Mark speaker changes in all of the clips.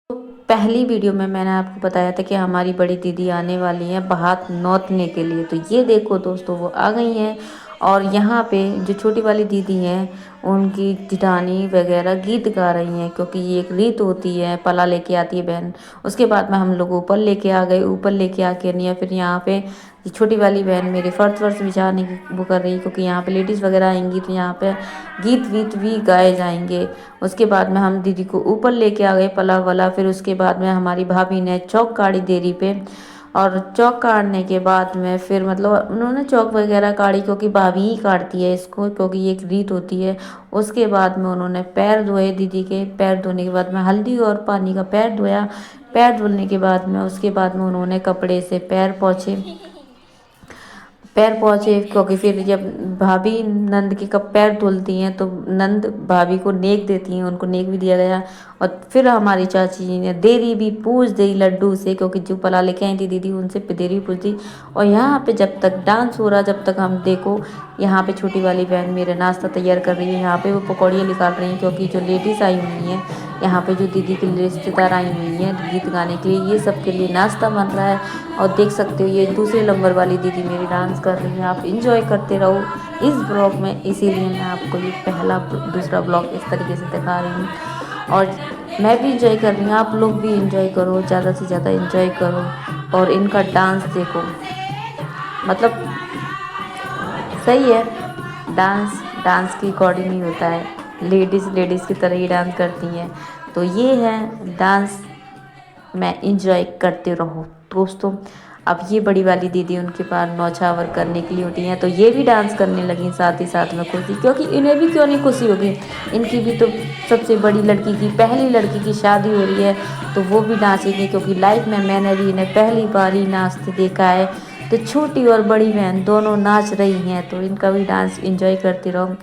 Speaker 1: पहली वीडियो में मैंने आपको बताया था कि हमारी बड़ी दीदी आने वाली हैं बारात नौतने के लिए। तो ये देखो दोस्तों, वो आ गई हैं। और यहाँ पे जो छोटी वाली दीदी हैं उनकी जिठानी वगैरह गीत गा रही हैं, क्योंकि ये एक रीत होती है। पला लेके आती है बहन, उसके बाद में हम लोग ऊपर लेके आ गए। ऊपर लेके आके नहीं, फिर यहाँ पे ये छोटी वाली बहन मेरी फर्श वर्श बिछाने की वो कर रही है, क्योंकि यहाँ पे लेडीज़ वगैरह आएंगी तो यहाँ पे गीत वीत भी गाए जाएंगे। उसके बाद में हम दीदी को ऊपर लेके आ गए पला वाला। फिर उसके बाद में हमारी भाभी ने चौक काढ़ी देरी पे, और चौक काटने के बाद में फिर मतलब उन्होंने चौक वगैरह काढ़ी, क्योंकि भाभी ही काटती है इसको, क्योंकि ये एक रीत होती है। उसके बाद में उन्होंने पैर धोए दीदी के। पैर धोने के बाद में हल्दी और पानी का पैर धोया। पैर धुलने के बाद में उसके बाद में उन्होंने कपड़े से पैर पहुँचे, क्योंकि फिर जब भाभी नंद के कब पैर धुलती हैं तो नंद भाभी को नेक देती हैं, उनको नेक भी दिया गया। और फिर हमारी चाची जी ने देरी भी पूछ दी लड्डू से, क्योंकि जो पला लेके आई थी दीदी उनसे देरी पूछ दी। और यहाँ पे जब तक डांस हो रहा, जब तक हम देखो यहाँ पे छोटी वाली बहन मेरे नाश्ता तैयार कर रही है। यहाँ पे वो पकौड़ियाँ निकाल रही हैं, क्योंकि जो लेडीज़ आई हुई हैं यहाँ पे, जो दीदी की रिश्तेदार आई हुई हैं गीत गाने के लिए, ये सब के लिए नाश्ता बन रहा है। और देख सकते हो ये दूसरे नंबर वाली दीदी मेरी डांस कर रही है। आप इंजॉय करते रहो इस ब्लॉग में, इसीलिए मैं आपको ये दूसरा ब्लॉग इस तरीके से दिखा रही हूँ। और मैं भी इंजॉय कर रही हूँ, आप लोग भी इंजॉय करो, ज़्यादा से ज़्यादा इंजॉय करो। और इनका डांस देखो, मतलब सही है। डांस डांस की अकॉर्डिंग ही होता है, लेडीज़ की तरह ही डांस करती हैं। तो ये है डांस, मैं इंजॉय करते रहो दोस्तों। अब ये बड़ी वाली दीदी उनके पास नौछावर करने के लिए उठी हैं, तो ये भी डांस करने लगी साथ ही साथ में खुशी, क्योंकि इन्हें भी क्यों नहीं खुशी होगी। इनकी भी तो सबसे बड़ी लड़की की, पहली लड़की की शादी हो रही है, तो वो भी नाचेंगे, क्योंकि लाइफ में मैंने भी इन्हें पहली बार ही नाचते देखा है। तो छोटी और बड़ी बहन दोनों नाच रही हैं, तो इनका भी डांस इंजॉय करती रहो।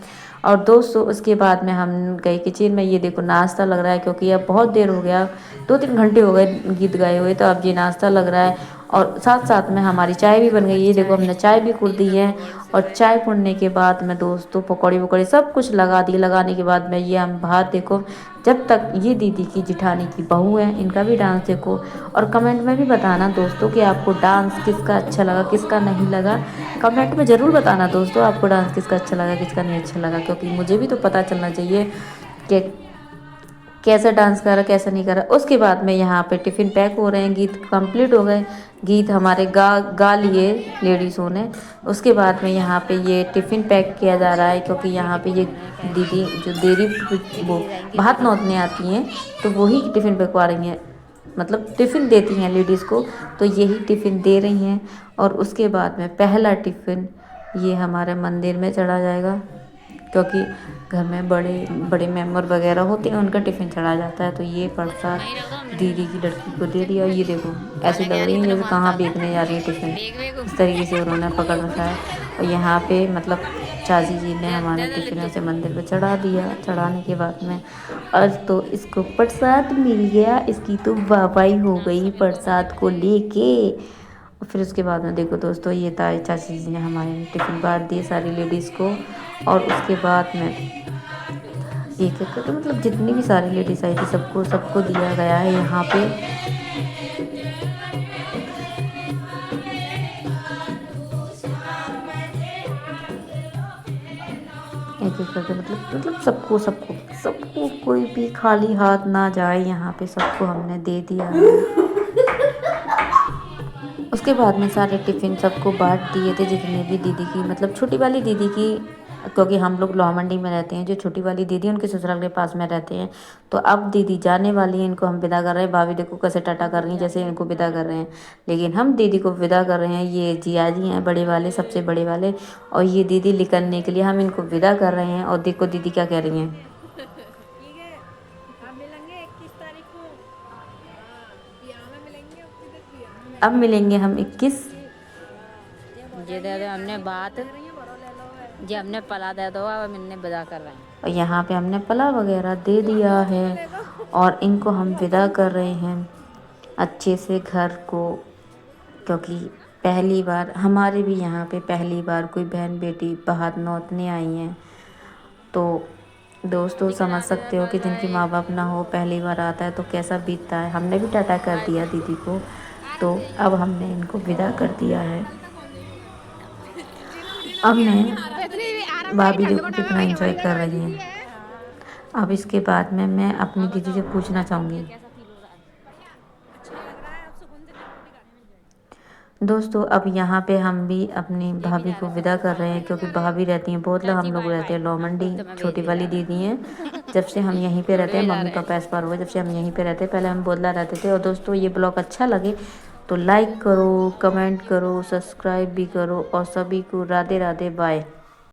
Speaker 1: और दोस्तों उसके बाद में हम गए किचन में। ये देखो नाश्ता लग रहा है, क्योंकि अब बहुत देर हो गया, 2-3 घंटे हो गए गीत गाए हुए, तो अब ये नाश्ता लग रहा है। और साथ साथ में हमारी चाय भी बन गई। ये देखो हमने चाय भी कुर दी है। और चाय पुड़ने के बाद में दोस्तों पकौड़ी वकौड़ी सब कुछ लगा दी। लगाने के बाद में ये हम बाहर देखो, जब तक ये दीदी की जिठानी की बहू है, इनका भी डांस देखो। और कमेंट में भी बताना दोस्तों कि आपको डांस किसका अच्छा लगा, किसका नहीं लगा। कमेंट में ज़रूर बताना दोस्तों, आपको डांस किसका अच्छा लगा, किसका नहीं अच्छा लगा, क्योंकि मुझे भी तो पता चलना चाहिए कि कैसा डांस करा कैसा नहीं करा। उसके बाद में यहाँ पे टिफ़िन पैक हो रहे हैं, गीत कंप्लीट हो गए। गीत हमारे गा लिए लेडीज़ों ने। उसके बाद में यहाँ पे ये टिफ़िन पैक किया जा रहा है, क्योंकि यहाँ पे ये दीदी जो देरी वो भात नौतने आती हैं, तो वही टिफ़िन पैकवा रही हैं, मतलब टिफ़िन देती हैं लेडीज़ को, तो यही टिफ़िन दे रही हैं। और उसके बाद में पहला टिफ़िन ये हमारे मंदिर में चढ़ा जाएगा, क्योंकि घर में बड़े बड़े मेंबर वगैरह होते हैं, उनका टिफ़िन चढ़ा जाता है। तो ये प्रसाद दीदी की लड़की को दे दिया। ये देखो ऐसी लग रही है जैसे कहाँ बेचने जा रही है टिफ़िन, इस तरीके से उन्होंने पकड़ रखा है। और यहाँ पे मतलब चाची जी ने हमारे टिफ़िन ऐसे मंदिर पे चढ़ा दिया। चढ़ाने के बाद में आज तो इसको प्रसाद मिल गया, इसकी तो वाहवाही हो गई प्रसाद को लेके। और फिर उसके बाद में देखो दोस्तों, ये ताई चाची जी ने हमारे टिफ़िन बांट दिए सारी लेडीज़ को। और उसके बाद में एक एक करके मतलब जितनी भी सारी लेडीज़ आई थी सबको सबको दिया गया है यहाँ पे। एक एक करके मतलब सबको सबको सबको, कोई भी खाली हाथ ना जाए, यहाँ पे सबको हमने दे दिया है। उसके बाद में सारे टिफ़िन सबको बांट दिए थे, जितने भी दीदी की मतलब छोटी वाली दीदी की, क्योंकि हम लोग लोहा मंडी में रहते हैं, जो छोटी वाली दीदी उनके ससुराल के पास में रहते हैं। तो अब दीदी जाने वाली है, इनको हम विदा कर रहे हैं। भाभी देखो कैसे टाटा कर रही हैं, जैसे इनको विदा कर रहे हैं, लेकिन हम दीदी को विदा कर रहे हैं। ये जिया जी हैं बड़े वाले, सबसे बड़े वाले, और ये दीदी निकलने के लिए हम इनको विदा कर रहे हैं। और देखो दीदी क्या कह रही हैं, अब मिलेंगे हम 21।
Speaker 2: ये दे दो हमने बात, ये हमने पला दे दो, अब हमने विदा कर रहे हैं।
Speaker 1: और यहाँ पे हमने पला वगैरह दे दिया है, और इनको हम विदा कर रहे हैं अच्छे से घर को, क्योंकि पहली बार हमारे भी यहाँ पे पहली बार कोई बहन बेटी बारात नौतने आई हैं। तो दोस्तों समझ सकते हो कि जिनकी माँ बाप ना हो पहली बार आता है तो कैसा बीतता है। हमने भी टाटा कर दिया दीदी को, तो अब हमने इनको विदा कर दिया है। अब मैं भाभी देखो कितना एंजॉय कर रही हैं। अब इसके बाद में मैं अपनी दीदी से पूछना चाहूँगी। दोस्तों अब यहाँ पे हम भी अपनी भाभी को विदा कर रहे हैं, क्योंकि भाभी रहती हैं बहुत लोग, हम लोग रहते हैं लोमंडी, छोटी वाली दीदी हैं। जब से हम यहीं पे रहते हैं, मम्मी पापा एक्सपायर हुए जब से हम यहीं पे रहते हैं, पहले हम बोदला रहते थे। और दोस्तों ये ब्लॉग अच्छा लगे तो लाइक करो, कमेंट करो, सब्सक्राइब भी करो, और सभी को राधे राधे, बाय।